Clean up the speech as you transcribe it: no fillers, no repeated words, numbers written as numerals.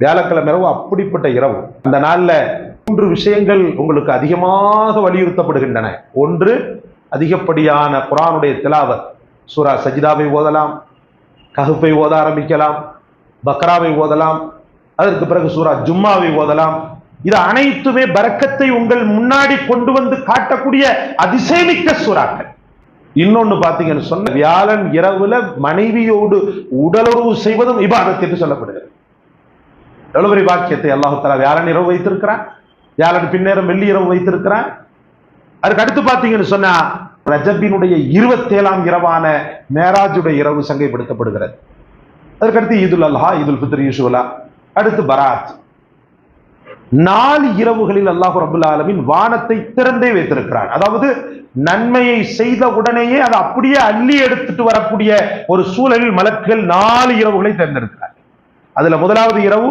வியாழக்கிழமை இரவு அப்படிப்பட்ட இரவு. அந்த நாள்ல 3 விஷயங்கள் உங்களுக்கு அதிகமாக வலியுறுத்தப்படுகின்றன. ஒன்று, அதிகப்படியான குர்ஆனுடைய திலாவத். சூரா சஜிதாவை ஓதலாம், கஹ்ஃபை ஓத ஆரம்பிக்கலாம், பக்ராவை ஓதலாம், அதற்கு பிறகு சூரா ஜும்மாவை ஓதலாம். இது அனைத்துமே பரக்கத்தை உங்கள் முன்னாடி கொண்டு வந்து காட்டக்கூடிய அதிசயமிக்க சூறாக்கள். இன்னொன்னு பாத்தீங்கன்னு சொன்ன, வியாழன் இரவுல மனைவியோடு உடலுறவு செய்வதும் இபாதத் என்று சொல்லப்படுகிறது. எவ்வளவு பெரிய பாக்கியத்தை அல்லாஹ் தஆலா வியாழன் இரவு வைத்திருக்கிறான், வியாழன் பின்னேரம் வெள்ளி இரவு வைத்திருக்கிறான். அதுக்கு அடுத்து பாத்தீங்கன்னு சொன்னா, ரஜபினுடைய 27ஆம் இரவான மேராஜுடைய இரவு சங்கைப்படுத்தப்படுகிறது. அதற்கடுத்து ஈதுல் அல்ஹா, ஈதுல் ஃபித்ர், யூசுலா, அடுத்து பராத். 4 இரவுகளில் அல்லாஹ் ரப்பல் ஆலமீன் வானத்தை திறந்தே வைத்திருக்கிறான். அதாவது நன்மையை செய்த உடனேயே அதை அப்படியே அள்ளி எடுத்துட்டு வரக்கூடிய ஒரு சூழலில் மலக்குகள் 4 இரவுகளை தேர்ந்தெடுக்கிறார். அதுல முதலாவது இரவு